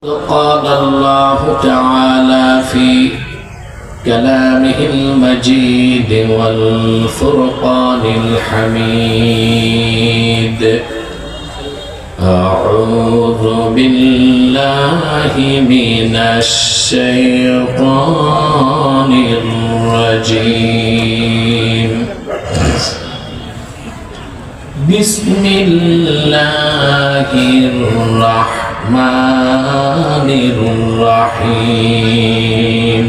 قال الله تعالى في كلامه المجيد والفرقان الحميد أعوذ بالله من الشيطان الرجيم بسم الله الرحمن الرحيم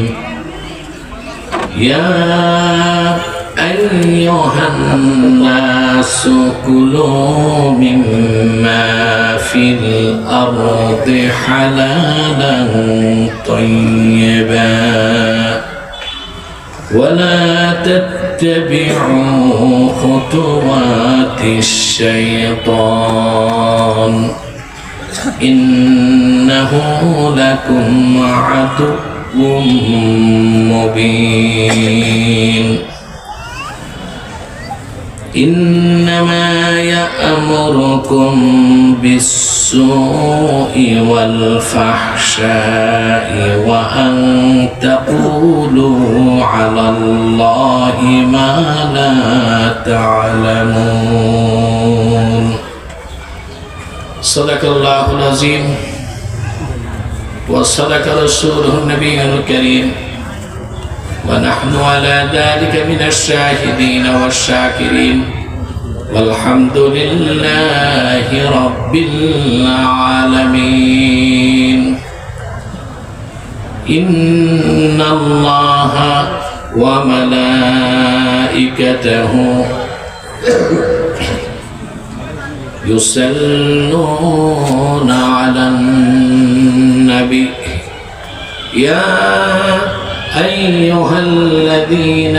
يا أيها الناس كلوا مما في الأرض حلالا طيبا ولا تتبعوا خطوات الشيطان إنه لكم عدو مبين إنما يأمركم بالسوء والفحشاء وأن تقولوا على الله ما لا تعلمون صدق الله العظيم وصدق رسوله النبي الكريم ونحن على ذلك من الشاهدين والشاكرين والحمد لله رب العالمين إن الله وملائكته يصلون على النبي يا أيها الذين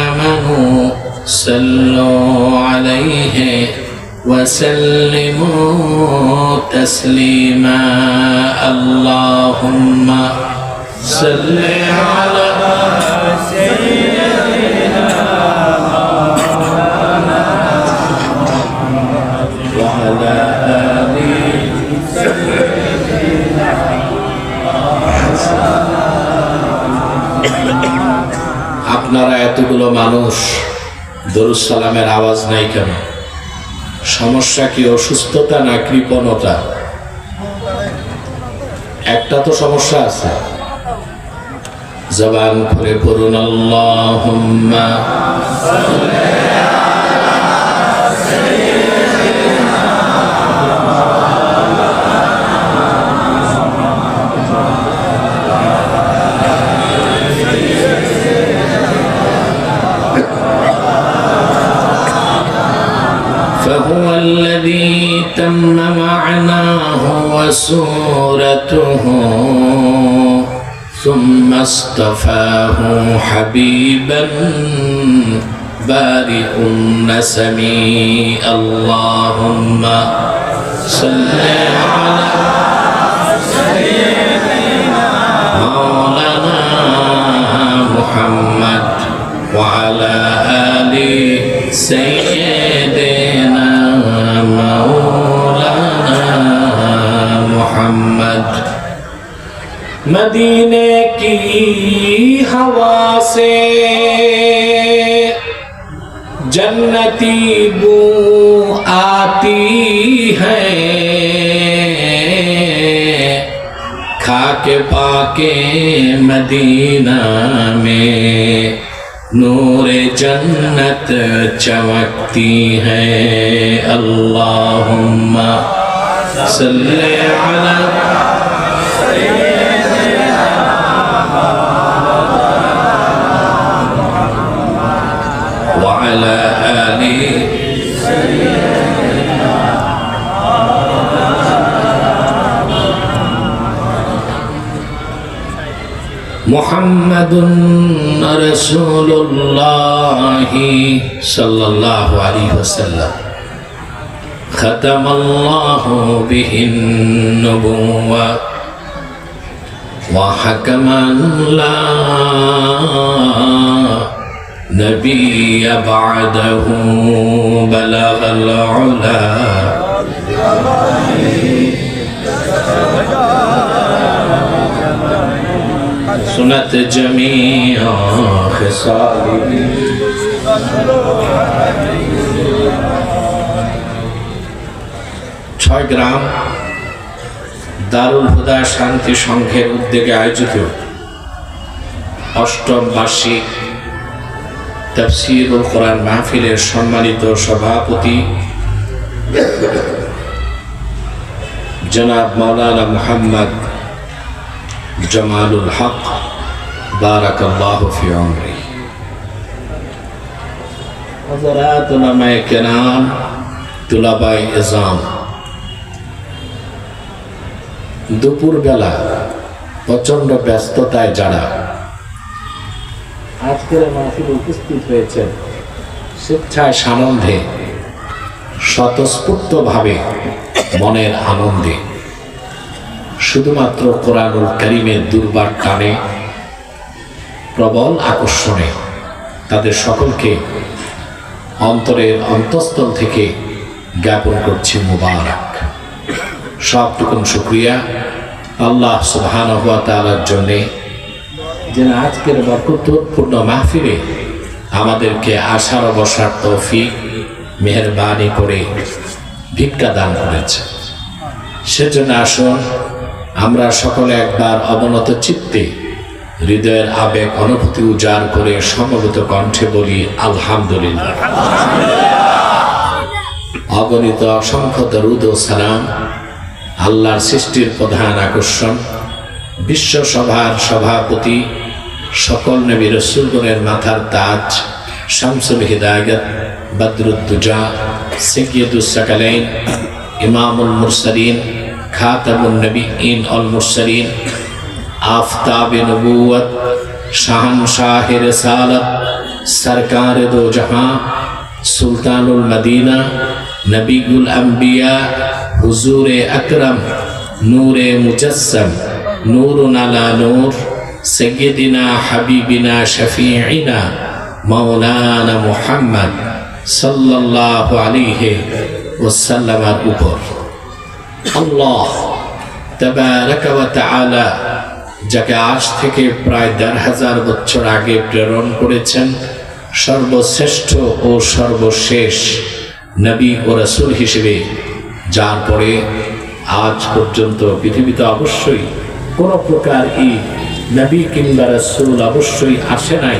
آمنوا صلوا عليه وسلموا تسليما اللهم صل على سيدنا وعلى آل سيدنا আপনারা এতগুলো মানুষ দরুদ সালামের আওয়াজ নাই কেন? সমস্যা কি অসুস্থতা না কৃপণতা? একটা তো সমস্যা আছে। জবান খুলে পড়ুন আল্লাহুম্মা সাল্লি فهو الذي تم معناه وسورته ثم اصطفاه حبيبا بارئ النسم اللهم صل على سيدنا مولانا محمد وعلى آل سيدنا مولانا محمد मदीने की हवा से जन्नती बू आती है खाके पाके मदीना में नूरे जन्नत चमकती है अल्लाहुम्मा सल्ली अला وعلى آله محمد رسول الله صلى الله عليه وسلم ختم الله به النبوة وحكما لا نبي بعده بلغ العلا حسنت جميع خصاله ছয়গ্রাম দারুল হুদা শান্তি সংঘের উদ্যোগে আয়োজিত অষ্টম বার্ষিক তাফসীরুল কোরআন মাহফিলের সম্মানিত সভাপতি জনাব মাওলানা মুহাম্মদ জামালুল হক বারাকাল্লাহু ফি উমরি, হযরত উলামায়ে কেরাম, তুলাবায়ে ইজাম, দুপুরবেলা প্রচন্ড ব্যস্ততায় যারা আজকের মাহফিলে উপস্থিত হয়েছেন, স্বেচ্ছায় সানন্দে স্বতঃস্ফূর্তভাবে মনের আনন্দে শুধুমাত্র কোরআনুল কারীমের দুর্বার টানে প্রবল আকর্ষণে তাদের সকলকে অন্তরের অন্তঃস্থল থেকে জ্ঞাপন করছি মুবারক। সবটুকুন শুকরিয়া আল্লাহ সুবহানাহু ওয়া তাআলার জন্যে, যিনি আজকের বরকতপূর্ণ মাহফিলে আমাদেরকে আসার বসার তৌফিক মেহেরবানি করে ভিক্ষা দান করেছে। সেজন্য আসুন আমরা সকলে একবার অবনত চিত্তে হৃদয়ের আবেগ অনুভূতি উজাড় করে সমবেত কণ্ঠে বলি আলহামদুলিল্লাহ। অগণিত অসংখ্য দরুদ ও সালাম আল্লাহর সৃষ্টির প্রধান আকর্ষণ, বিশ্বসভার সভাপতি, সকল নবী রাসূলগণের মাথার তাজ, শামসুল হিদায়াত, বদরুদ্দুজা, সাইয়্যিদুস সাকালাইন, ইমামুল মুরসালিন, খাতামুন নবিয়্যিন ওয়াল মুরসালিন, আফতাবে নবুয়ত, শাহনশাহে রিসালাত, সরকারে দো জাহাঁ, সুলতানুল মদিনা, নবিউল আম্বিয়া, হুজুরে আকরম, নূরে মুজাসসাম, নূরুন আলা নূর, সাইয়্যিদিনা হাবিবিনা শফিঈনা মাওলানা মুহাম্মদ সাল্লাল্লাহু আলাইহি ওয়াসাল্লামের উপর আল্লাহ তাবারাকা ওয়া তাআলা যাকে আজ থেকে প্রায় ১,৫০০ বছর আগে প্রেরণ করেছেন সর্বশ্রেষ্ঠ ও সর্বশেষ নবী ও রাসূল হিসেবে, যার পরে আজ পর্যন্ত পৃথিবীতে অবশ্যই কোনো প্রকার এই নবী কিংবা রাসূল অবশ্যই আসে নাই,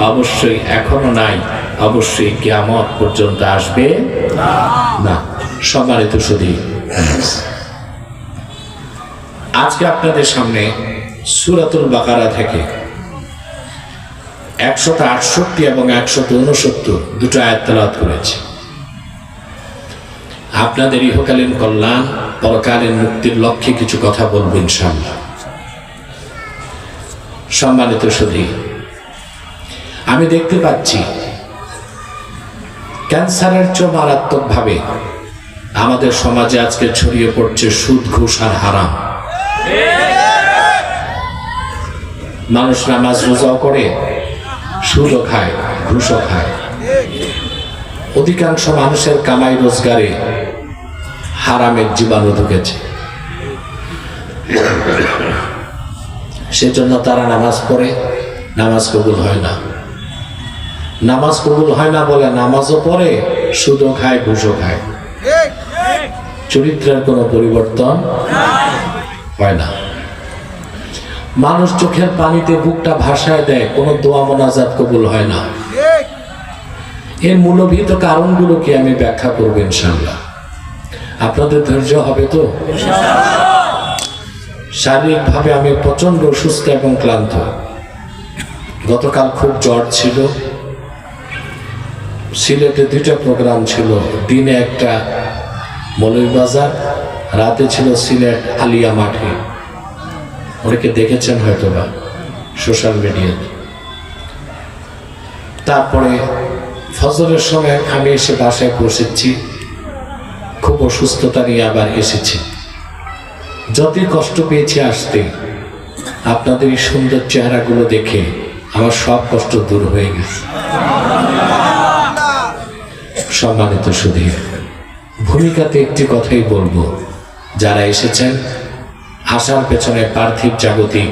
অবশ্যই এখনো নাই, অবশ্যই কিয়ামত পর্যন্ত আসবে না। সম্মানিত সুধী, আজকে আপনাদের সামনে সূরাতুল বাকারা থেকে ১৬৮ এবং ১৬৯ দুটো আয়াত তেলাওয়াত করেছি। আপনাদের ইহকালীন কল্যাণ, পরকালীন মুক্তির লক্ষ্যে কিছু কথা বলবো ইনশাআল্লাহ। সম্মানিত সুধী, আমি দেখতে পাচ্ছি ক্যান্সারের চেয়ে মারাত্মকভাবে আমাদের সমাজে আজকে ছড়িয়ে পড়ছে সুদ, ঘুষ আর হারাম। মানুষ নামাজ রোজাও করে, সুদও খায়, ঘুষও খায়। অধিকাংশ মানুষের কামাই রোজগারে হারামের জীবাণু ঢুকেছে, সেজন্য তারা নামাজ পড়ে, নামাজ কবুল হয় না। নামাজ কবুল হয় না বলে নামাজও পড়ে, সুদও খায়, ঘুষও খায়। চরিত্রের কোনো পরিবর্তন হয় না। মানুষ চোখের পানিতে বুকটা ভাসায় দেয়, কোনো দোয়া মোনাজাত কবুল হয় না। এর মূলভূত কারণগুলোকে আমি ব্যাখ্যা করবো ইনশাআল্লাহ। আপনাদের ধৈর্য হবে তো? শারীরিকভাবে আমি প্রচন্ড অসুস্থ এবং ক্লান্ত। গতকাল খুব জ্বর ছিল। সিলেটে 2টা প্রোগ্রাম ছিল, দিনে একটা মৌলভীবাজার, রাতে ছিল সিলেট আলিয়া মাঠে। অনেকে দেখেছেন হয়তো বা সোশ্যাল মিডিয়াতে। তারপরে ফজরের সময় আমি এসে বাসায় বসেছি, খুব অসুস্থতা নিয়ে আবার এসেছি। যতই কষ্ট পেয়েছি আসতে, আপনাদের এই সুন্দর চেহারাগুলো দেখে আমার সব কষ্ট দূর হয়ে গেছে। সম্মানিত সুধী, ভূমিকাতে একটি কথাই বলবো, যারা এসেছেন আসার পেছনে পার্থিব জাগতিক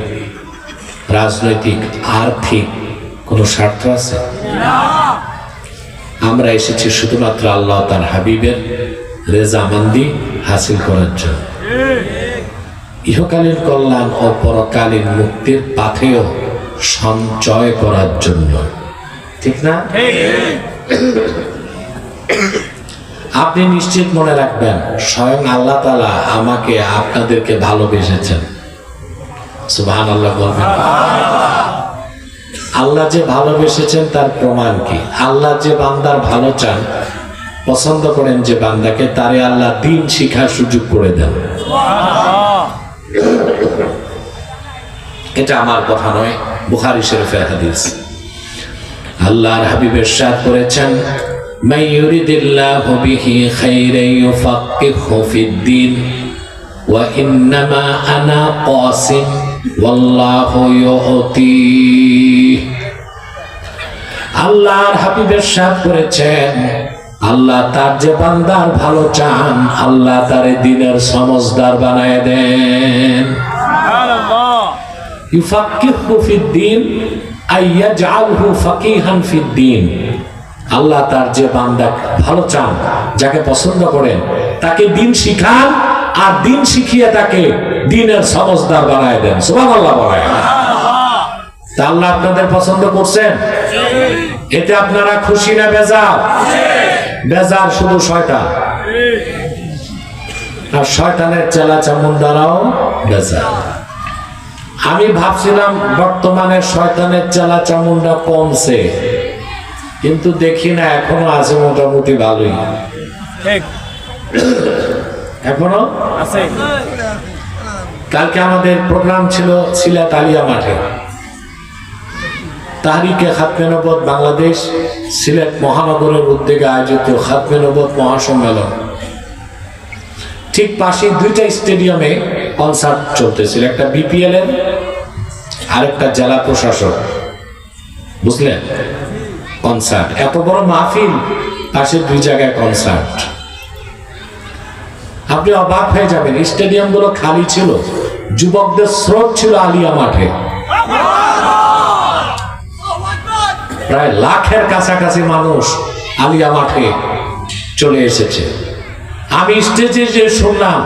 রাজনৈতিক, আর্থিক কোনো স্বার্থ আছে? আমরা এসেছি শুধুমাত্র আল্লাহ তার হাবিবের রেজামন্দি হাসিল করার জন্য, ইহকালীন কল্যাণ ও পরকালীন মুক্তির পাথেয় সঞ্চয় করার জন্য, ঠিক না? আপনি নিশ্চিত মনে রাখবেন, স্বয়ং আল্লাহ তাআলা আমাকে আপনাদেরকে ভালোবেসেছেন। সুবহানাল্লাহ বলবেন। আল্লাহ যে ভালোবেসেছেন তার প্রমাণ কি? আল্লাহ যে বান্দার ভালো চান, পছন্দ করেন যে বান্দাকে, তারে আল্লাহ দ্বীন শিখার সুযোগ করে দেন। এটা আমার কথা নয়, বুখারী শরীফের হাদিস। আল্লাহর হাবিব ইরশাদ করেছেন, মান ইউরিদিল্লাহু বিহি খাইরান ইউফাক্কিহু ফিদ্দীন ওয়া ইন্নামা আনা কাসিম ওয়াল্লাহু ইউতি। আল্লাহর হাবিব ইরশাদ করেছেন, আল্লাহ তার যে বান্দার ভালো চান, আল্লাহ তারে দ্বীনের সমজদার বানায় দেন। সুবহানাল্লাহ। ইউফাক্কিহু ফিদ্দীন আই ইয়াজআলহু ফাকিহান ফিদ্দীন। আল্লাহ তার যে বান্দা ভালো চান, যাকে পছন্দ করেন, তাকে দ্বীন শিখান, আর দ্বীন শিখিয়ে তাকে দ্বীনের সমজদার বানায় দেন। সুবহানাল্লাহ বলেন। তা আল্লাহ আপনাদের পছন্দ করছেন? এতে আপনারা খুশি না বেজার? বেজার শুধু শয়তান, আর শয়তানের চেলা চামুন্ডারাও বেজার। আমি ভাবছিলাম বর্তমানে শয়তানের চেলা চামুন্ডা কমছে, কিন্তু দেখি না, এখনো আছে মোটামুটি ভালোই, এখনো আছে। কালকে আমাদের প্রোগ্রাম ছিল সিলেট আলিয়া মাঠে, তাহরিকে খাতমে নবুয়ত বাংলাদেশ সিলেট মহানগরের উদ্যোগে আয়োজিত খাতমে নবুয়ত মহাসম্মেলন। ঠিক পাশে দুইটা স্টেডিয়ামে কনসার্ট চলতেছিল, একটা বিপিএল এর আর একটা জেলা প্রশাসক, বুঝলেন? কনসার্ট, এত বড় মাহফিল, পাশে দুই জায়গায় কনসার্ট। আপনি অবাক হয়ে যাবেন, স্টেডিয়াম গুলো খালি ছিল, যুবকদের স্রোত ছিল আলিয়া মাঠে, প্রায় লাখের কাছাকাছি মানুষ আলিয়া মাঠে চলে এসেছে। আমি স্টেজে যে শুনলাম,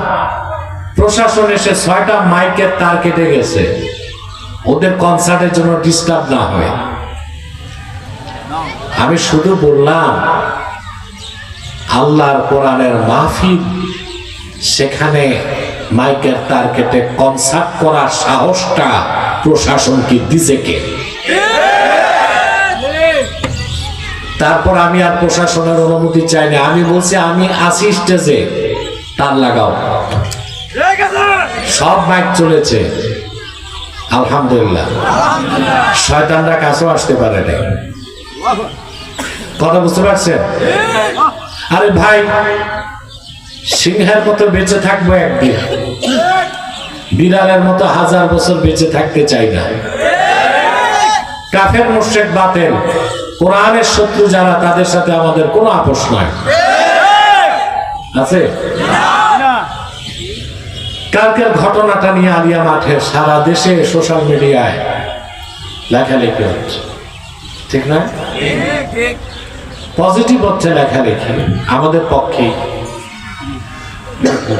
প্রশাসন এসে 6টা মাইকের তার কেটে গেছে, ওদের কনসার্টের জন্য ডিস্টার্ব না হয়। আমি শুধু বললাম, আল্লাহর কোরআনের মাহফিল, সেখানে মাইকের তার কেটে কনসার্ট করার সাহসটা প্রশাসনকে দিছে কে? তারপর আমি আর প্রশাসনের অনুমতি চাই না, আমি বলছি আমি আসি স্টেজে, তার লাগাও। সব মাইক চলেছে, আলহামদুলিল্লাহ। শয়তানরা কাছেও আসতে পারে না। কথা বুঝতে পারছেন? আরে ভাই, সিংহের মতো বেঁচে থাকবো একদিন, বিড়ালের মতো 1000 বছর বেঁচে থাকতে চাই না। কাফের মুশরিক বাতিল কোরআনের শত্রু যারা, তাদের সাথে আমাদের কোনো আপোষ নয়, আছে? কালকের ঘটনাটা নিয়ে আলিয়া মাঠে সারা দেশে সোশ্যাল মিডিয়ায় লেখালেখি হচ্ছে, ঠিক না? পজিটিভ হচ্ছে লেখালেখি আমাদের পক্ষে,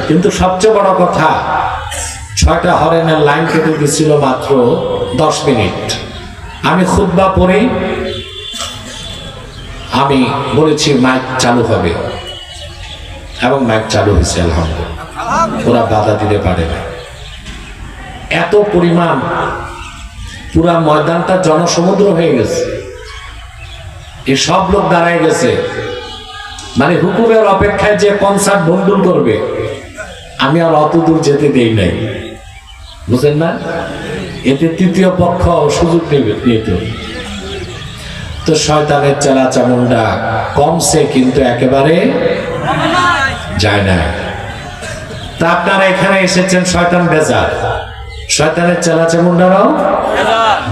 কিন্তু সবচেয়ে বড় কথা, 6টা হরেনের লাইন কেটে দিছিল মাত্র 10 মিনিট। আমি খুতবা পড়ে আমি বলেছি মাইক চালু হবে, এবং মাইক চালু হয়েছে, আলহামদুলিল্লাহ। ওরা বাধা দিতে পারে না। এত পরিমাণ, পুরা ময়দানটা জনসমুদ্র হয়ে গেছে, এই সব লোক দাঁড়ায় গেছে, মানে হুকুমের অপেক্ষায় যে কনসার্ট বন্ডুল করবে, আমি আর অত দূর যেতে দেই নাই, বুঝেন না? এতে তৃতীয় পক্ষ সুযোগ নেবে নিত। তো শয়তানের চেলা চামুন্ডা কমছে, কিন্তু একেবারে যায় না। তা আপনারা এখানে এসেছেন, শয়তান বেজার, শয়তানের চেলা চামুন্ডারাও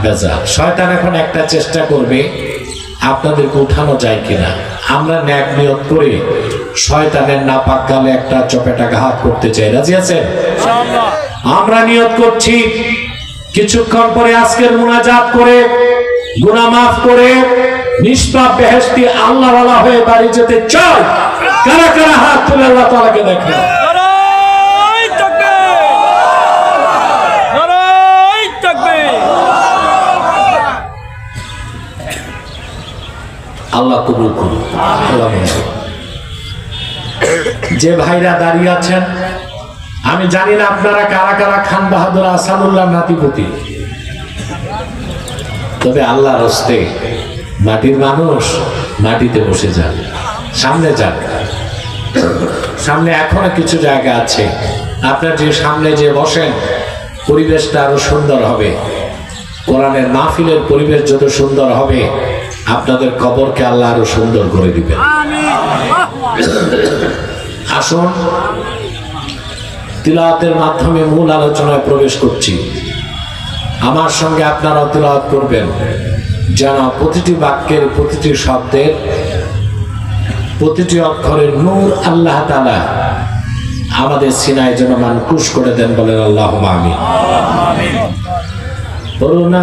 বেজার। শয়তান এখন একটা চেষ্টা করবে, আপনাদেরকে উঠানো যায় কিনা। আমরা ন্যাক নিয়ত করে শয়তানের নাপাক গালে একটা চপেটা ঘাত করতে চাই, রাজি আছেন? আমরা নিয়ত করছি, কিছুক্ষণ পরে আজকের মুনাজাত করে গুনাহ মাফ করে নিষ্পাপ বেহেশতি আল্লাহওয়ালা হয়ে বাড়ি যেতে চাই। কারা কারা হাত তুলে আল্লাহ তাআলাকে দেখেন। আল্লাহ কবুল করুন। যে ভাইরা দাঁড়িয়ে আছেন, আমি জানি না আপনারা কারা কারা খান বাহাদুর আসাদুল্লাহ নাতিপতি, তবে আল্লাহর হস্তে মাটির মানুষ মাটিতে বসে যান, সামনে যান। সামনে এখনো কিছু জায়গা আছে, আপনার যে সামনে যে বসেন পরিবেশটা আরো সুন্দর হবে। কোরআনের মাহফিলের পরিবেশ যত সুন্দর হবে, আপনাদের কবরকে আল্লাহ আরো সুন্দর করে দিবেন। আসুন তিলাওয়াতের মাধ্যমে মূল আলোচনায় প্রবেশ করছি। আমার সঙ্গে আপনারা তিলাওয়াত করবেন, যেন প্রতিটি বাক্যের, প্রতিটি শব্দের, প্রতিটি অক্ষরের নূর আল্লাহ তাআলা আমাদের সিনায় যেন মানকুশ করে দেন। বলেন আল্লাহুম্মা আমিন।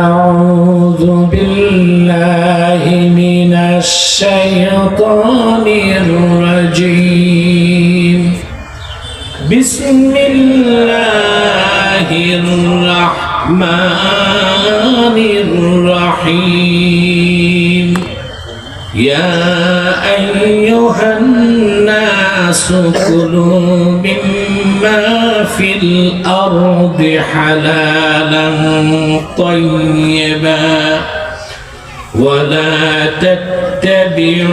আউযু বিল্লাহি মিনাশ শাইতানির রাজীম। বিসমিল্লাহির রাহমানির রাহিম। ইয়া আইয়ুহান নাসু কুলু মিম্মা ফিল আরদি হালালান তাইয়্যিবা ওয়ালা তাত্তাবিউ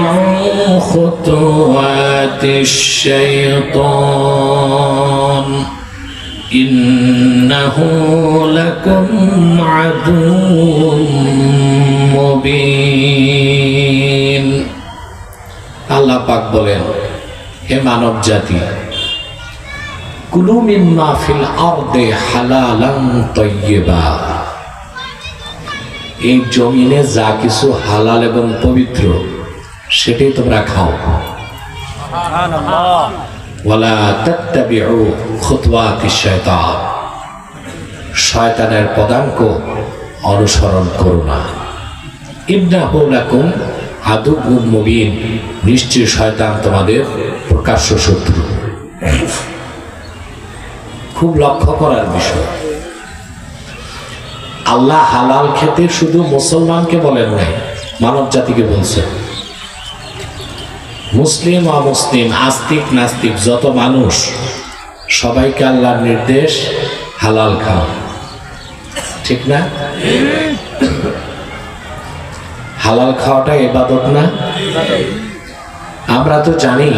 খুতুওয়াতিশ শাইতান ইন্নাহু লাকুম আদুউম মুবিন। আল্লাহ পাক বলেন, হে মানব জাতি, কুলু মিম্মা ফিল আরদি হালালান তাইয়্যিবা, এই জমিনে যা কিছু হালাল এবং পবিত্র সেটাই তোমরা খাও। সুবহানাল্লাহ। ওয়ালা তাত্তাবিউ খুতুওয়াতিশ শাইতান, শয়তানের পদাঙ্ক অনুসরণ করো না। ইন্নাহু লাকুম আদুউম মুবিন, নিশ্চয় শয়তান তোমাদের প্রকাশ্য শত্রু। খুব লক্ষ্য করার বিষয়, আল্লাহ হালাল খেতে শুধু মুসলমানকে বলেন নাই, মানব জাতিকে বলছেন। মুসলিম অমুসলিম, আস্তিক নাস্তিক, যত মানুষ সবাইকে আল্লাহর নির্দেশ হালাল খাও, ঠিক না? হালাল খাওয়াটা ইবাদত না? আমরা তো জানি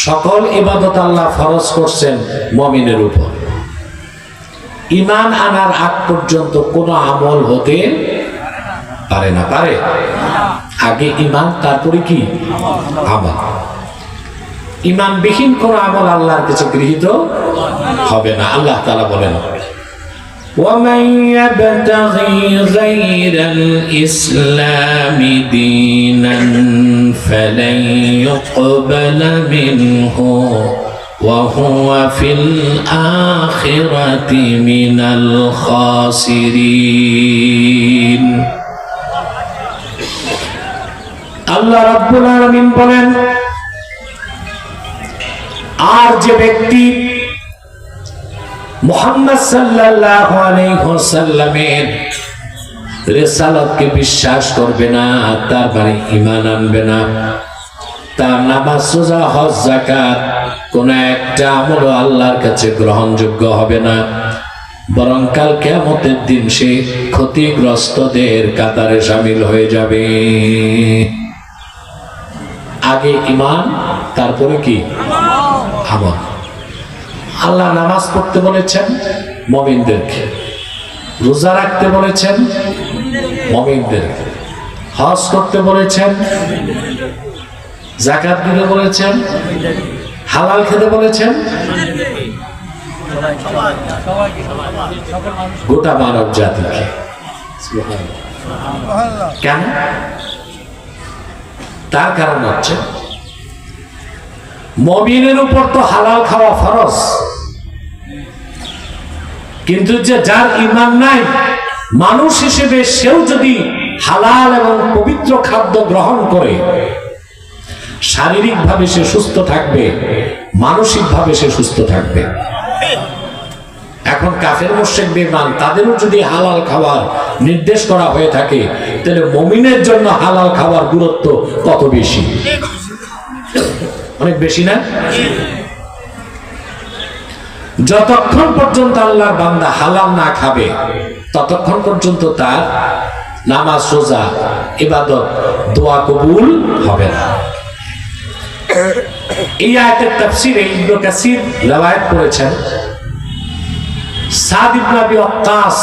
সকল ইবাদত আল্লাহ ফরজ করছেন মুমিনের উপর। ঈমান আনার আগ পর্যন্ত কোনো আমল হতে পারে না। পারে? আগে ঈমান, তারপরে কি আমল। ঈমানবিহীন কোন আমল আল্লাহর কাছে গৃহীত হবে না। আল্লাহ তাআলা বলেন, وَمَن يَبْتَغِي غَيْرَ الْإِسْلَامِ دِينًا فَلَن يُقْبَلَ مِنْهُ وَهُوَ فِي الْآخِرَةِ مِنَ الْخَاسِرِينَ। আল্লাহ রাব্বুল আলামিন বলেন, আর যে ব্যক্তি মুহাম্মদ সাল্লাল্লাহু আলাইহি ওয়াসাল্লামের রিসালাতকে বিশ্বাস করবে না, তার মানে ঈমান আনবে না, তার নামাজ, রোজা, হজ, যাকাত কোন একটা আমল আল্লাহর কাছে গ্রহণযোগ্য হবে না, বরং কাল কিয়ামতের দিন সে ক্ষতিগ্রস্তদের কাতারে শামিল হয়ে যাবে। আগে ঈমান, তারপরে কি আমল। আল্লাহ নামাজ পড়তে বলেছেন মুমিনদেরকে, রোজা রাখতে বলেছেন মুমিনদেরকে, হজ করতে বলেছেন, যাকাত দিতে বলেছেন, হালাল খেতে বলেছেন, গোটা মানব জাতিকে। কেন? তার কারণ হচ্ছে মুমিনের উপর তো হালাল খাওয়া ফরজ, কিন্তু যে যার ঈমান নাই, মানুষ হিসেবে সেও যদি হালাল এবং পবিত্র খাদ্য গ্রহণ করে, শারীরিকভাবে সে সুস্থ থাকবে, মানসিকভাবে সে সুস্থ থাকবে। এখন কাফের মুশরিক বেঈমান তাদেরও যদি হালাল খাবার নির্দেশ করা হয়ে থাকে, তাহলে মুমিনের জন্য হালাল খাবার গুরুত্ব কত বেশি, অনেক বেশি না? যতক্ষণ পর্যন্ত আল্লাহর বান্দা হালাল না খাবে, ততক্ষণ পর্যন্ত তার নামাজ, রোজা, ইবাদত, দোয়া কবুল হবে না। এই আয়াতের তাফসীরে ইবনে কাসির রওয়ায়াত করেছেন, সাদ ইবনে আবি ওয়াক্কাস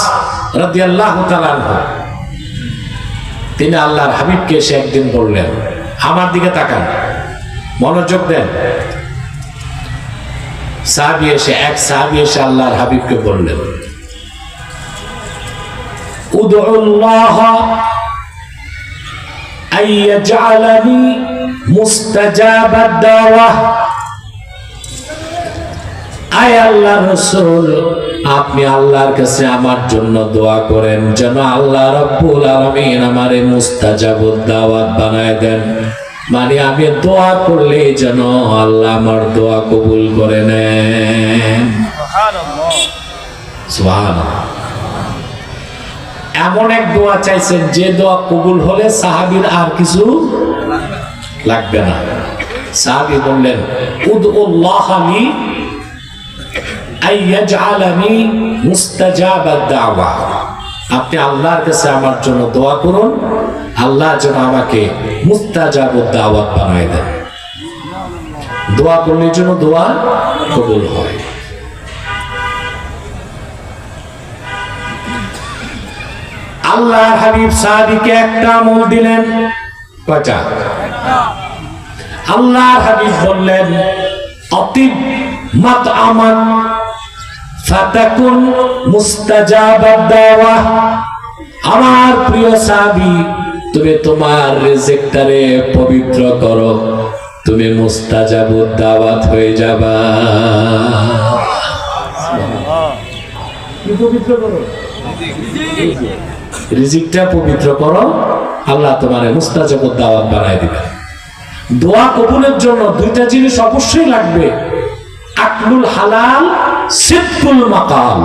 রাদিয়াল্লাহু তাআলা আনহু তিনি আল্লাহর হাবিবকে এসে একদিন বললেন, আমার দিকে তাকান, মনোযোগ দেন। এক সাহাবী এসে আল্লাহর হাবিবকে বললেন, উদউল্লাহ আইয়াজআলানি মুস্তাজাবাদ দাওয়াহ। আয় আল্লাহর রাসূল, আপনি আল্লাহর কাছে আমার জন্য দোয়া করেন যেন আল্লাহ রাব্বুল আলামিন আমারে মুস্তাজাবুদ দাওয়াত বানায় দেন, মানে আমি দোয়া করলে যেন আল্লাহ আমার দোয়া কবুল করে নেন। সুবহানাল্লাহ। এমন এক দোয়া চাইছেন যে দোয়া কবুল হলে সাহাবীর আর কিছু লাগবে না। সাহাবী বললেন, উদউল্লাহ লি আইয়াজআলানি মুস্তাজাবাদ দাওয়া। আপনি আল্লাহর কাছে আমার জন্য দোয়া করুন, আল্লাহ যেন আমাকে মুস্তাজাবুদ দাওয়াত বানায় দেন। দোয়া করলে যেন দোয়া কবুল হয়। আল্লাহর হাবিব সাহাবীকে একটা আমল দিলেন। কয়টা? আল্লাহর হাবিব বললেন, আতিব মাতআমান ফাতাকুন মুস্তাজাবাদ দাওয়া। আমার প্রিয় সাহাবী, তুমি তোমার রিজিকটারে পবিত্র করো, তুমি মুস্তাজাবুদ দাওয়াত হয়ে যাবা। কি পবিত্র করো? রিজিকটা পবিত্র করো, আল্লাহ তোমারে মুস্তাজাবুদ দাওয়াত বানায় দিবেন। দোয়া কবুলের জন্য দুইটা জিনিস অবশ্যই লাগবে, আকলুল হালাল, সিদকুল মাকাল।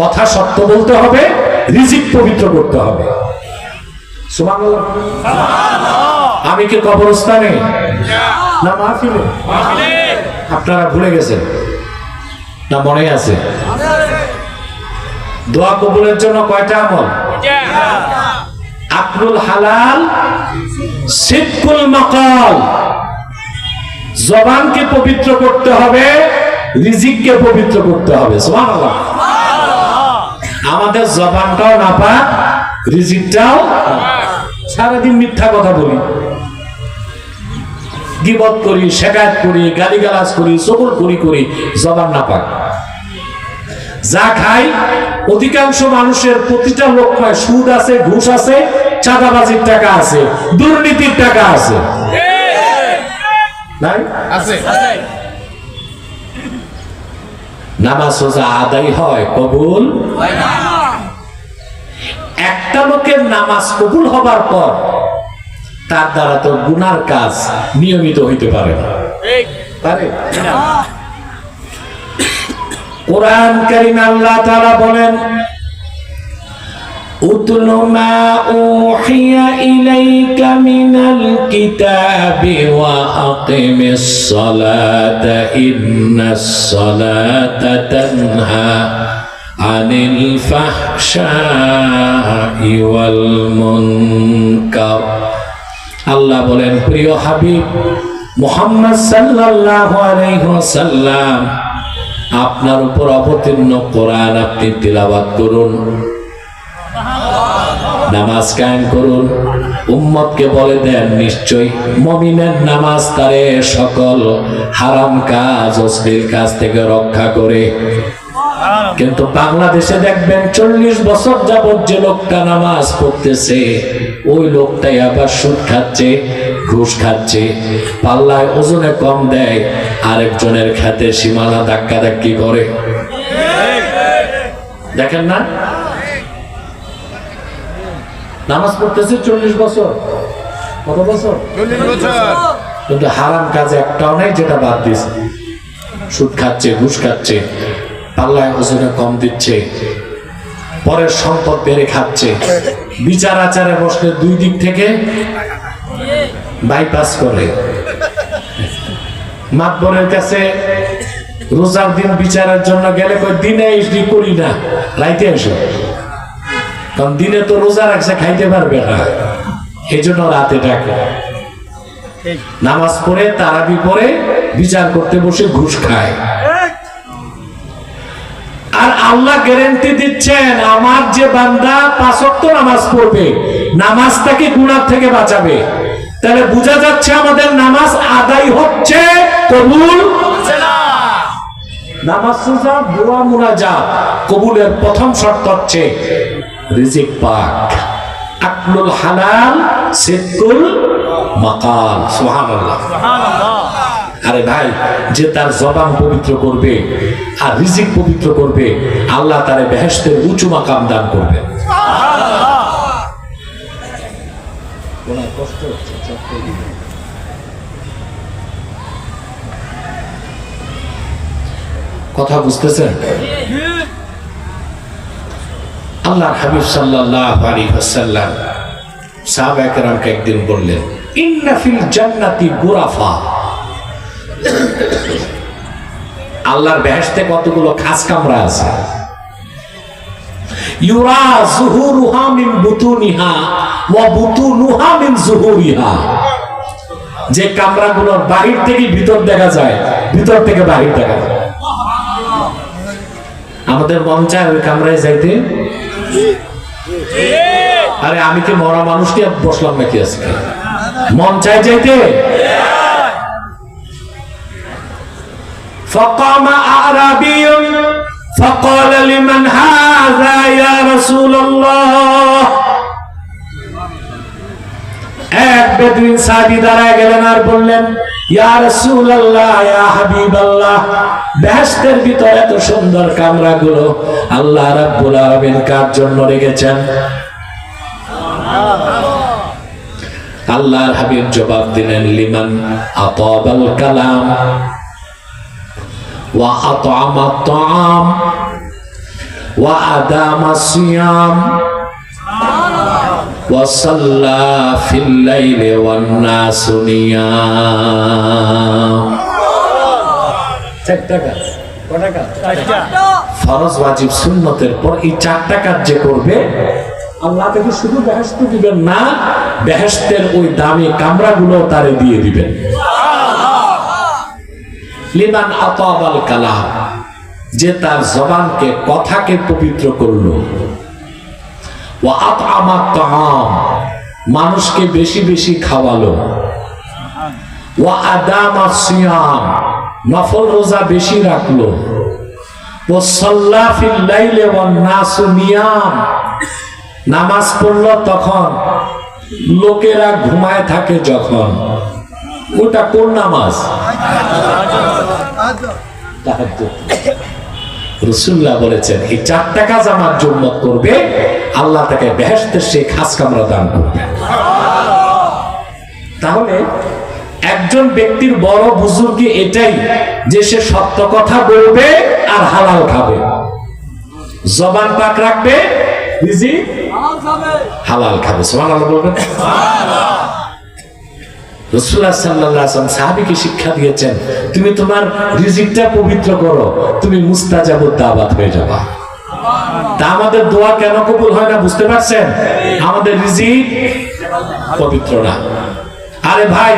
কথা সত্য বলতে হবে, রিজিক পবিত্র করতে হবে। সুবহানাল্লাহ। আমি কি কবরস্থানে না মাহফিলে? আপনারা ভুলে গেছেন না মনে আছে? দোয়া কবুলের জন্য কয়টা আমল? আকলুল হালাল, সিদকুল মাকাল। জবানকে পবিত্র করতে হবে, রিজিককে পবিত্র করতে হবে। সুবহানাল্লাহ। আমাদের জবানটাও নাপাক, রিজিকটাও। সারাদিন মিথ্যা কথা বলি, গীবত করি, শিকায়ত করি, গালিগালাজ করি, চগলখড়ি করি, জবান নাপাক। যা খাই, অধিকাংশ মানুষের প্রতিটা লোকমায় সুদ আছে, ঘুষ আছে, চাঁদাবাজির টাকা আছে, দুর্নীতির টাকা আছে। নাই? আছে। নামাজ রোজা আদায় হয়, কবুল হয় না। একটা লোকের নামাজ কবুল হবার পর তার দ্বারা তো গুনার কাজ নিয়মিত হইতে পারে না। পারে? কোরআন কারীমে আল্লাহ তাআলা বলেন, উতলু মা উহিয়া ইলাইকা মিনাল কিতাবি ওয়া আকিমিস সালাতা ইন্নাস সালাতা তানহা আনিল ফাহশাই ওয়াল মুনকার। আল্লাহ বলেন, প্রিয় হাবিব মুহাম্মদ সাল্লাল্লাহু আলাইহি ওয়াসাল্লাম, আপনার উপর অবতীর্ণ কোরআন আপনি তিলাওয়াত করুন, নামাজ কায়েম করুন। উম্মতকে বলে দেন, নিশ্চয় মুমিনের নামাজ তারে সকল হারাম কাজ, অশ্লীল কাজ থেকে রক্ষা করে। কিন্তু বাংলাদেশে দেখবেন 40 বছর যাবত যে লোকটা নামাজ পড়তেছে, ওই লোকটাই আবার সুদ খাচ্ছে, ঘুষ খাচ্ছে, পাল্লায় ওজনে কম দেয়, আরেকজনের খাতে সীমানা ধাক্কাধাক্কি করে। দেখেন না, নামাজ পড়তেছে 40 বছর, কত বছর? 40 বছর। কিন্তু হারাম কাজে একটাও নাই যেটা বাদ দিয়েছে। সুদ খাচ্ছে, ঘুষ খাচ্ছে, পাল্লায় ওজনে কম দিচ্ছে, পরের সম্পদ বেড়ে খাচ্ছে, বিচার আচারে বসলে দুই দিক থেকে বাইপাস করে। মাতবরের কাছে রোজার দিন বিচারের জন্য গেলে কই দিনে ইসরি করি না, রাইতে এসো, কারণ দিনে তো রোজা রাখছে, খাইতে পারবে না, এই জন্য রাতে ডাকে। নামাজ পড়ে তারাবি পড়ে বিচার করতে বসে ঘুষ খায়। আর আল্লাহ গ্যারান্টি দিচ্ছেন আমার যে বান্দা 5 ওয়াক্ত নামাজ পড়বে, নামাজ তাকে গুনাহ থেকে বাঁচাবে। তাহলে বোঝা যাচ্ছে আমাদের নামাজ আদায় হচ্ছে, কবুল হচ্ছে না। নামাজ রোজা দোয়া মুনাজাত কবুলের প্রথম শর্ত হচ্ছে রিজিক পাক, আকলুল হালাল সিদকুল মাকাল। সুবহানাল্লাহ। আরে ভাই, যে তার জবান পবিত্র করবে আর রিজিক পবিত্র করবে, আল্লাহ তারে বেহেশতের উঁচু মাকাম দান করবে। কথা বুঝতেছেন? আল্লাহর হাবিব সাল্লাল্লাহু আলাইহি ওয়াসাল্লাম সাহাবায়ে কেরামকে একদিন বললেন, ইন্না ফিল জান্নাতি গুরাফা, আল্লাহর বেহেশতে কতগুলো খাস কামরা আছে, ইউরা যুহুরুহা মিন বুতুনিহা ওয়া বুতুনুহা মিন যুহুরিহা, যে কামরাগুলোর বাহির থেকে ভিতর দেখা যায়, ভিতর থেকে বাহির দেখা যায়। আমাদের মন চায় ওই কামরায় যাইতে। আরে আমি কি মরা মানুষ নিয়ে বসলাম নাকি আজকে? মন চায় যাইতে। فقام أعرابي فقال لمن هذا يا رسول الله, এক বেদুইন সাহাবী দাঁড়ায় গেলেন আর বললেন, ইয়া রাসূলুল্লাহ, ইয়া হাবিবাল্লাহ, বেহেশতের ভিতরে এত সুন্দর কামরাগুলো আল্লাহ রাব্বুল আলামিন কার জন্য রেখেছেন? আল্লাহর হাবিব জবাব দিলেন, লিমান আতাবাল কালাম ওয়া আত'আমা আত-তা'আম ওয়া আদামা সিয়াম ওয়া সাল্লা ফিল লাইলি ওয়ান নাসু নিয়াম। চারটা কাজ, কয়টা কাজ? ফরজ ওয়াজিব সুন্নতের পর এই 4টা কাজ যে করবে, আল্লাহ তাকে শুধু বেহেশত দিবেন না, বেহেশতের ওই দামি কামরাগুলো তারে দিয়ে দিবেন। লিমান আতাবাল কালাম, যে তার জবানকে, কথাকে পবিত্র করলো, ওয়া আত'আমা আত-তা'আম, মানুষকে বেশি বেশি খাওয়ালো, ওয়া আদামা সিয়াম, নফল রোজা বেশি রাখলো, ওয়া সাল্লা ফিল লাইলি ওয়ান নাসু নিয়াম, নামাজ পড়লো তখন লোকেরা ঘুমায় থাকে যখন, ওটা কোন নামাজ? তাহাজ্জুদ। রাসূলুল্লাহ বলেছেন এই 4টা কাজ আমার জন্য করবে, আল্লাহ তাকে বেহেশতের সেই খাস কামরা দান করবে। তাহলে একজন ব্যক্তির বড় বুজুর্গি এটাই যে সে সত্য কথা বলবে আর হালাল খাবে, জবান পাক রাখবে, রিজিক হালাল খাবে। সুবহানাল্লাহ বলবেন। রাসূলুল্লাহ সাল্লাল্লাহু আলাইহি ওয়াসাল্লাম সাহাবীকে শিক্ষা দিয়েছেন, তুমি তোমার রিজিকটা পবিত্র করো, তুমি মুস্তাজাবুদ দাওয়াত হয়ে যাবা। তা আমাদের দোয়া কেন কবুল হয় না বুঝতে পারছেন? আমাদের রিজিক পবিত্র না। আরে ভাই,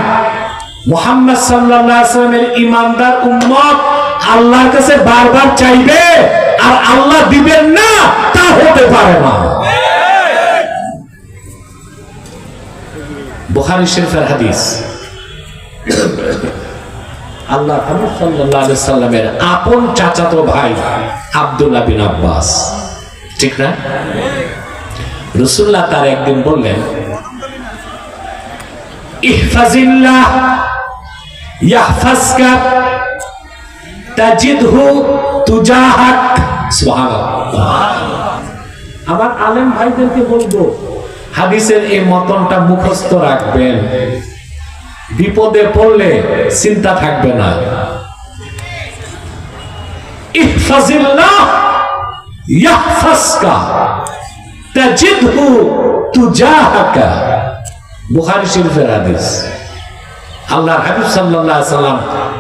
মুহাম্মদ সাল্লাল্লাহু আলাইহি ওয়াসাল্লামের ঈমানদার উম্মত আল্লাহর কাছে বারবার চাইবে আর আল্লাহ দিবেন না, তা হতে পারে না। বুখারী শরীফের হাদিস, আল্লাহ হাবিব সাল্লাল্লাহু আলাইহি সাল্লামের আপন চাচাতো ভাই আব্দুল্লাহ বিন আব্বাস, ঠিক না? রাসূলুল্লাহ তার একদিন বললেন, ইহফাজিল্লাহ ইয়াহফাজকা তাজিদহু তুজাহাক। সুবহানাল্লাহ। আমার আলেম ভাইদেরকে বলবো, হাদিসের এই মতনটা মুখস্থ রাখবেন, বিপদে পড়লে চিন্তা থাকবে না। ইহফাজিল্লাহ ইয়াহফাজকা তাজিদহু তুজাহাকা, বুখারী শরীফের হাদিস। আল্লাহর হাবিব সাল্লাল্লাহু আলাইহি সাল্লাম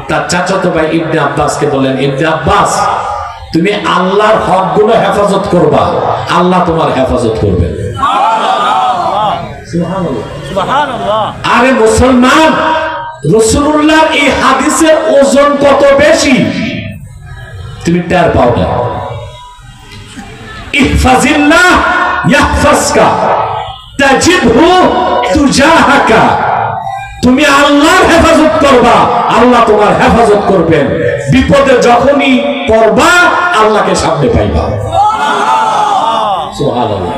তার চাচাতো ভাই ইবনে আব্বাসকে বলেন, ইবনে আব্বাস তুমি আল্লাহর হকগুলো হেফাজত করবা, আল্লাহ তোমার হেফাজত করবেন। সুবহানাল্লাহ। আরে মুসলমান, রাসূলুল্লাহর এই হাদিসের ওজন কত বেশি তুমি টের পাও না। ইহফাজিল্লাহ ইয়াহফাজকা তাজিদহু তুজাহাকা, তুমি আল্লাহর হেফাজত করবা, আল্লাহ তোমার হেফাজত করবেন। বিপদে যখনই পড়বা আল্লাহকে সামনে পাইবা। সুবহানাল্লাহ।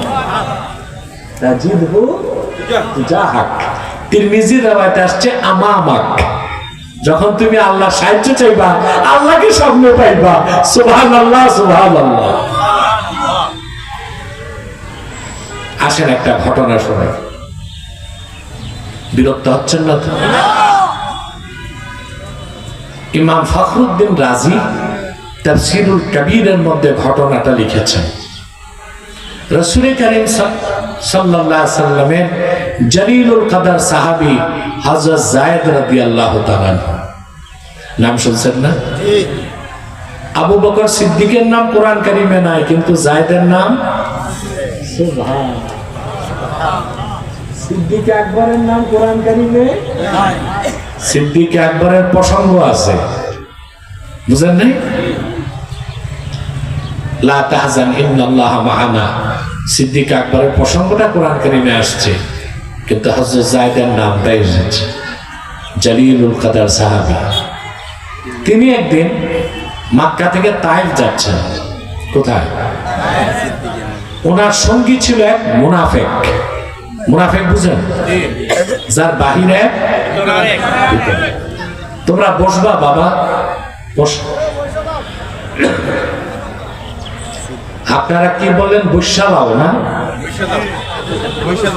তাজিদহু তুজাহাক, তিরমিজির riwayate আসছে আমামাক, যখন তুমি আল্লাহর সাহায্য চাইবা আল্লাহকে সামনে পাইবা। সুবহানাল্লাহ সুবহানাল্লাহ। আসেন একটা ঘটনা শোনাই, বিরক্ত হচ্ছেন না তো? ইমাম ফখরুদ্দিন রাজি তাফসীরুল কবীরের মধ্যে ঘটনাটা লিখেছেন। রাসূল কারীম সাল্লাল্লাহু আলাইহি সাল্লামের জলিলুল কদর সাহাবী হযরত যায়েদ রাদিয়াল্লাহু তাআলা নাম শুনছেন না? আবু বকর সিদ্দিকের নাম কোরআন কারীমে নাই, কিন্তু যায়েদের নাম সুবহানাল্লাহ। সিদ্দিক আকবরের নাম কোরআন কারীমে নাই, সিদ্দিক আকবরের প্রসঙ্গ আছে, বুঝেন নাই? লা তাহজান ইন্নাল্লাহা মা'ানা, সিদ্দিক আকবরের প্রসঙ্গটা কোরআন কারীমে আসছে, কিন্তু হযরত যায়েদের নামটাই এসেছে, জলিলুল কদর সাহাবী। তিনি একদিন মক্কা থেকে তায়েফ যাচ্ছেন। কোথায়? ওনার সঙ্গী ছিল এক মুনাফিক। মুনাফিক বুঝেন? যার বাহিরে তোমরা বসবা বাবা, আপনারা কি বলেন? বৈশালাও না,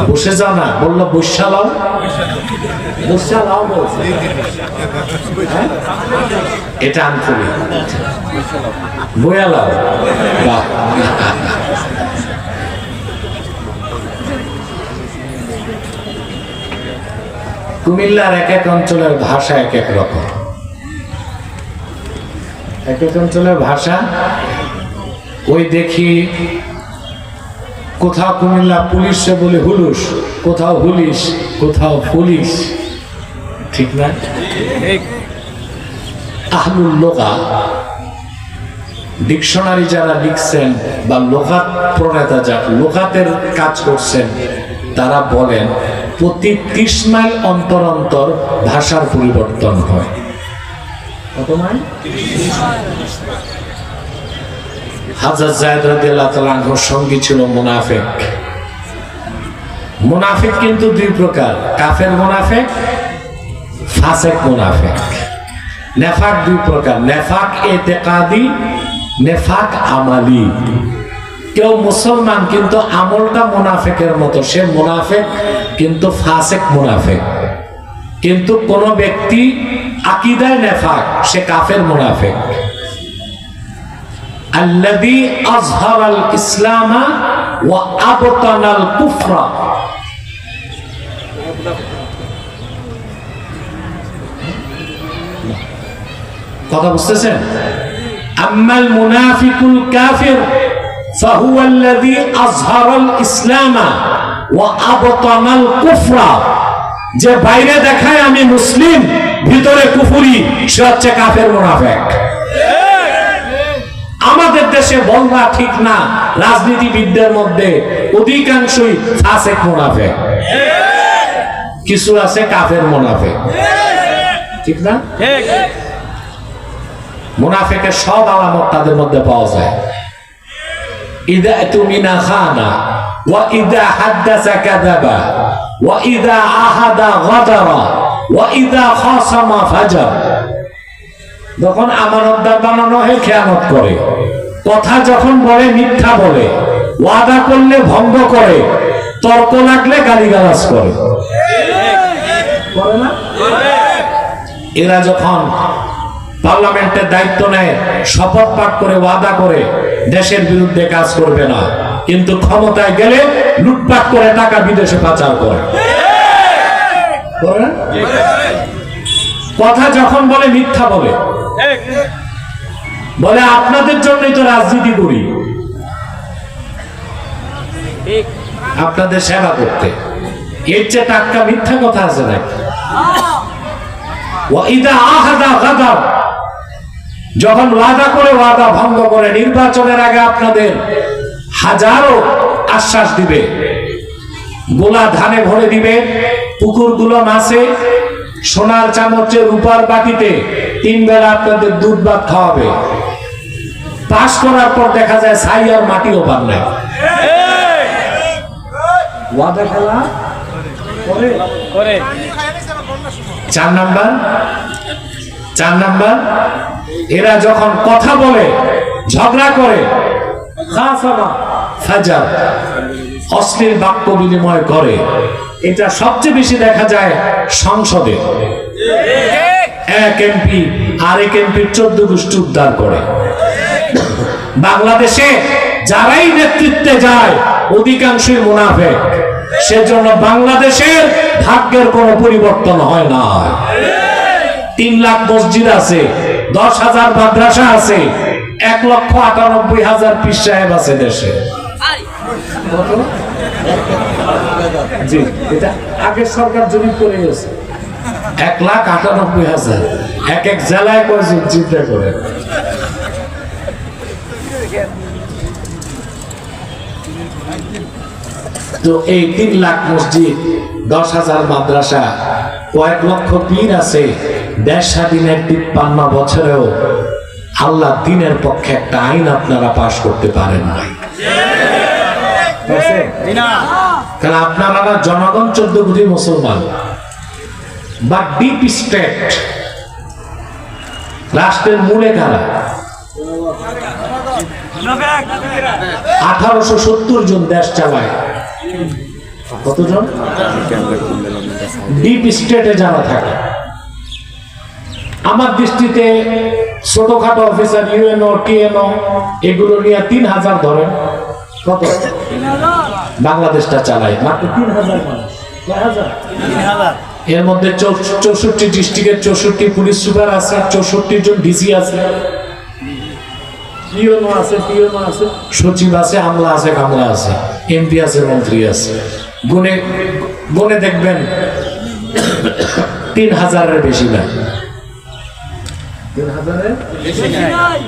বসে যাও না, বললো বৈশালাও, বৈশালাও বলছে, এটা আনফুলি বয়ালাও। কুমিল্লার এক এক অঞ্চলের ভাষা এক এক রকম, এক এক অঞ্চলের ভাষা। ওই দেখি কোথাও কুমিল্লা পুলিশে বলে হুলুস, কোথাও হুলিশ, কোথাও পুলিশ, ঠিক না? আহলুল লোগা, ডিকশনারি যারা লিখছেন বা লোগাত প্রণেতা যারা লোগাতের কাজ করছেন, তারা বলেন প্রতি 30 মাইল অন্তর অন্তর ভাষার পরিবর্তন হয়। কত মাইল? হযরত যায়েদ রাদিয়াল্লাহু তাআলা আনহুর সঙ্গী ছিল মুনাফিক। মুনাফিক কিন্তু দুই প্রকার, কাফের মুনাফিক, ফাসিক মুনাফিক। নেফাক দুই প্রকার, নেফাক ইতিকাদি, নেফাক আমালি। কেউ মুসলমান কিন্তু আমলটা মুনাফিকের মতো, সে মুনাফিক কিন্তু ফাসিক মুনাফিক। কিন্তু কোন ব্যক্তি আকীদায় নেফাক, সে কাফের মুনাফিক। আল্লাযী আযহারাল ইসলামা ওয়া আবতানাল কুফরা, কথা বুঝতেছেন? আম্মাল মুনাফিকুল কাফির ফাহুয়া আল্লাযী আযহারাল ইসলামা ওয়া আবতানাল কুফরা, যে বাইরে দেখায় আমি মুসলিম, ভিতরে কুফরি, সে হচ্ছে কাফের মুনাফিক। আমাদের দেশে বলবা ঠিক না, রাজনীতিবিদদের মধ্যে অধিকাংশই ফাসিক মুনাফিক, কিছু আছে কাফের মুনাফিক, ঠিক না? মুনাফিকের সব আলামত তাদের মধ্যে পাওয়া যায়। ইযা তুমিনা খানা ওয়া ইযা হাদাসা কাযাবা ওয়া ইযা আহাদা গাদারা ওয়া ইযা খাসামা ফাজার। যখন আমানতদার বানানো হয় খেয়ানত করে, কথা যখন বলে মিথ্যা বলে, ওয়াদা করলে ভঙ্গ করে, তর্ক লাগলে গালিগালাজ করে না? এরা যখন পার্লামেন্টের দায়িত্ব নেয়, শপথ পাঠ করে ওয়াদা করে দেশের বিরুদ্ধে কাজ করবে না, কিন্তু ক্ষমতায় গেলে লুটপাট করে টাকা বিদেশে পাচার করে। কথা যখন বলে মিথ্যা বলে, বলে আপনাদের জন্যই তো রাজনীতি করি, আপনাদের সেবা করতে। এর চেয়ে টাটকা মিথ্যা কথা আছে নাকি? যখন ওয়াদা করে ওয়াদা ভঙ্গ করে, নির্বাচনের আগে আপনাদের হাজারো আশ্বাস দিবে, গোলা ধানে ভরে দিবে, পুকুরগুলো মাছে সোনার চামচে রূপার বাটিতে 3 বেলা আপনাদের দুধ ভাত খাওয়াবে। পাশ করার পর দেখা যায় ছাই আর মাটিও পান নাই। ওয়াদা খেলা করে। 4 নাম্বার, এরা যখন কথা বলে, ঝগড়া করে, অশ্লীল বাক্য বিনিময় করে। এটা সবচেয়ে বেশি দেখা যায় সংসদে। এক এমপি আরেক এমপির 14 গোষ্ঠী উদ্ধার করে। বাংলাদেশে যারাই নেতৃত্বে যায় অধিকাংশই মুনাফিক। সেজন্য বাংলাদেশের ভাগ্যের কোনো পরিবর্তন হয় না। 3 লাখ মসজিদ আছে, 10,000 মাদ্রাসা আছে, 1,98,000 পীর সাহেব আছে দেশে। জি, এটা আগের সরকার জরিপ করে গেছে। 1,98,000 এক এক জেলায় কয়েকজন চিন্তা করে। তো এই 3 লাখ মসজিদ, 10,000 মাদ্রাসা, কয়েক লক্ষ পীর আছে, দেশ স্বাধীনের 53 বছরেও আল্লাহ দিনের পক্ষে একটা আইন আপনারা পাশ করতে পারেন নাই। কারণ আপনারা জনগণ 14 কোটি মুসলমান, বা ডিপ স্টেট, রাষ্ট্রের মূলে কারা? 1870 জন দেশ চালায়। কতজন? ডিপ স্টেটে যারা থাকে। আমার দৃষ্টিতে ছোটখাটো অফিসার, ইউএনও, টিএনও, এগুলো নিয়ে 3,000 ধরেন। কত? বাংলাদেশটা চালায় মাত্র 3,000 মানুষ। এর মধ্যে 64 ডিস্ট্রিক্টের 64 পুলিশ সুপার আছে, 64 জন ডিসি আছে, ইউএনও আছে, টিএনও আছে, সচিব আছে, আমলা আছে, কামলা আছে, এমপি আছে, মন্ত্রী আছে। গুনে দেখবেন 3,000-এর বেশি না। 3,000-এর বেশি নাই।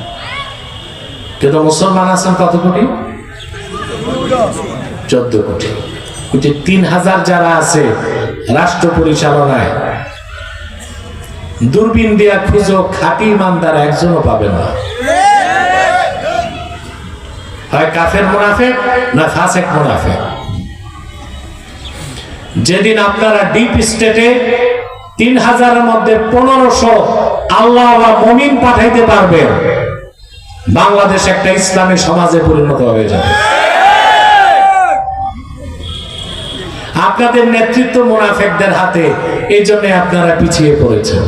কিন্তু মুসলমান আছেন কত কোটি? 14 কোটি। 3,000 যারা আছে রাষ্ট্র পরিচালনায়, দূরবীন দিয়া খুঁজো, খাঁটি ইমানদার একজনও পাবেন না। হয় কাফের মুনাফিক, না ফাসিক মুনাফিক। যেদিন আপনারা ডিপ স্টেটে 3,000-এর মধ্যে 1,500 আল্লাহ মুমিন পাঠাইতে পারবেন, বাংলাদেশ একটা ইসলামী সমাজে পরিণত হয়ে যাবে। আপনাদের নেতৃত্ব মুনাফিকদের হাতে, এই জন্য আপনারা পিছিয়ে পড়েছেন।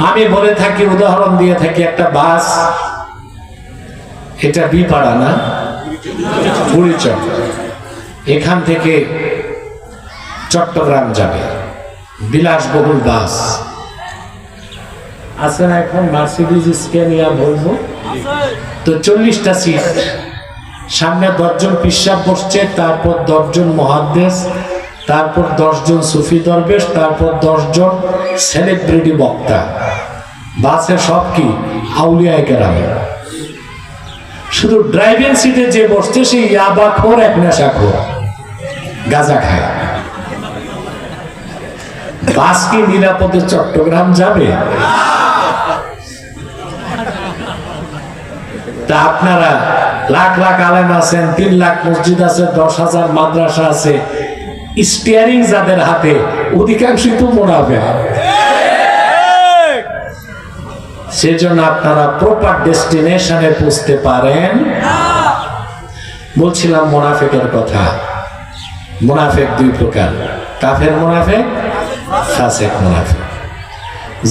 আমি বলে থাকি, উদাহরণ দিয়ে থাকি, একটা বাস, এটা বিপাড়া না, বুড়িচক, এখান থেকে চট্টগ্রাম যাবে, বিলাসবহুল বাস আছে না এখন, মার্সিডিজ, স্ক্যানিয়া, ভলভো। তো 40টা সিট, সামনে 10 জন পিসাব বসছে, তারপর 10 জন মুহাদ্দিস, তারপর 10 জন সুফি দরবেশ, তারপর 10 জন সেলিব্রিটি বক্তা। বাসে সব কি আউলিয়ায়ে কেরাম। শুধু ড্রাইভিং সিটে যে বসছে সেই ইয়াবাখোর, এক নেশাখোর, গাঁজা খায়। বাস কি নিরাপদে চট্টগ্রাম যাবে? তা আপনারা লাখ লাখ আলেম আছেন, 3 লাখ মসজিদ আছে, 10,000 মাদ্রাসা আছে, স্টিয়ারিং যাদের হাতে, অধিকাংশই তো মুনাফিক। সেজন্য আপনারা প্রপার ডেস্টিনেশনে পৌঁছতে পারেন। বলছিলাম মুনাফিকের কথা। মুনাফিক দুই প্রকার, কাফের মুনাফিক, ফাসিক মুনাফিক।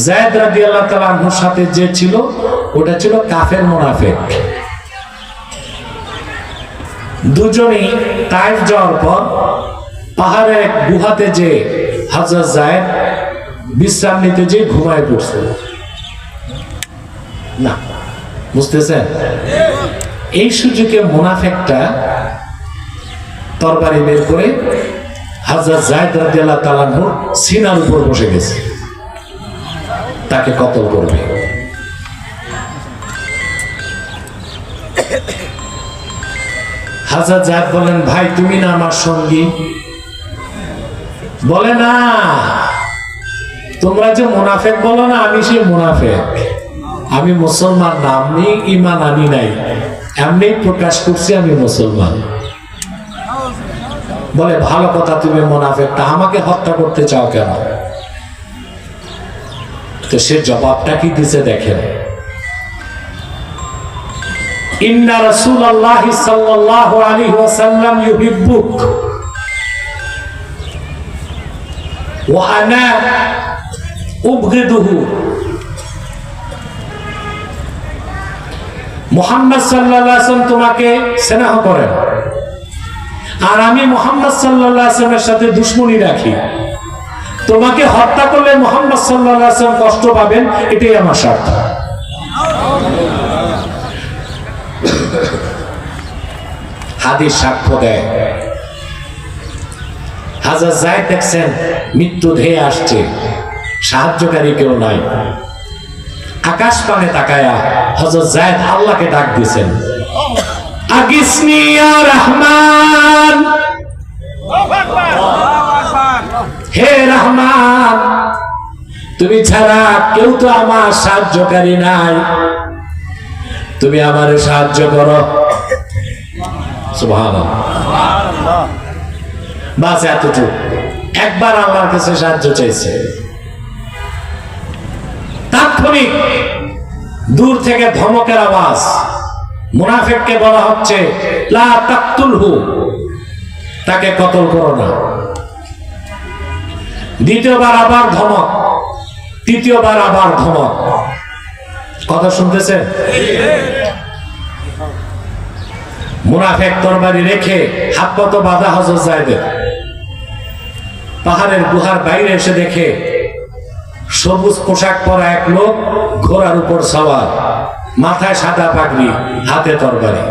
যায়েদ রাদিয়াল্লাহু তাআলা আনহুর সাথে যে ছিল ওটা ছিল কাফের মুনাফিক। দুজনেই তাইফ যাওয়ার পর পাহাড়ের এক গুহাতে যে হযরত যায়েদ বিশ্রাম নিতে যে ঘুমায় পড়ছে। না, বুঝতেছেন? এই সুযোগে মুনাফিকটা তরবারি বের করে হযরত যায়েদ রাদিয়াল্লাহু তাআলা আনহুর সিনার উপর বসে গেছে, তাকে কতল করবে। হযরত যায়েদ বলেন, ভাই তুমি না আমার সঙ্গী? বলে, না, তোমরা যে মুনাফিক বলো না, আমি সেই মুনাফিক। আমি মুসলমান না, আমি ঈমান আনি নাই, এমনি প্রকাশ করছি আমি মুসলমান। বলে, ভালো কথা, তুমি মুনাফিক, তা আমাকে হত্যা করতে চাও কেন? তো সে জবাবটা কি দিছে দেখেন। ইন্না রাসূলুল্লাহি সাল্লাল্লাহু আলাইহি ওয়াসাল্লাম ইউহিব্বুক ওয়া আনা উবগিদুহু। মুহাম্মদ সাল্লাল্লাহু আলাইহি ওয়াসাল্লাম তোমাকে স্নেহ করেন, আর আমি মুহাম্মদ সাল্লাল্লাহু আলাইহি ওয়াসাল্লামের সাথে দুশমনি রাখি। তোমাকে হত্যা করলে মুহাম্মদ সাল্লাল্লাহু আলাইহি ওয়াসাল্লাম কষ্ট পাবেন, এটাই আমার স্বার্থ। হাদিস সাক্ষ্য দেয়। হযরত যায়েদ দেখছেন মৃত্যু ধেয়ে আসছে, সাহায্যকারী কেউ নাই। আকাশ পানে তাকায়া হযরত যায়েদ আল্লাহকে ডাক দিয়েছেন, আগিসনি ইয়া রহমান, হে রহমান, তুমি ছাড়া কেউ তো আমার সাহায্যকারী নাই, তুমি আমারে সাহায্য করো। সুবহানাল্লাহ। বাস এতটুকু, একবার আল্লাহর কাছে সাহায্য চাইছে। তাৎক্ষণিক দূর থেকে ধমকের আওয়াজ। মুনাফিককে বলা হচ্ছে, লা তাকতুলহু, তাকে কতল করো না। দ্বিতীয়বার আবার ধমক, তৃতীয়বার আবার ধমক। কথা শুনতেছেন? মুনাফিক তরবারি রেখে হাত পা বাঁধা হযরত যায়েদের। পাহাড়ের গুহার বাইরে এসে দেখে সবুজ পোশাক পরা এক লোক ঘোড়ার উপর সওয়ার, মাথায় সাদা পাগড়ি, হাতে তরবারি।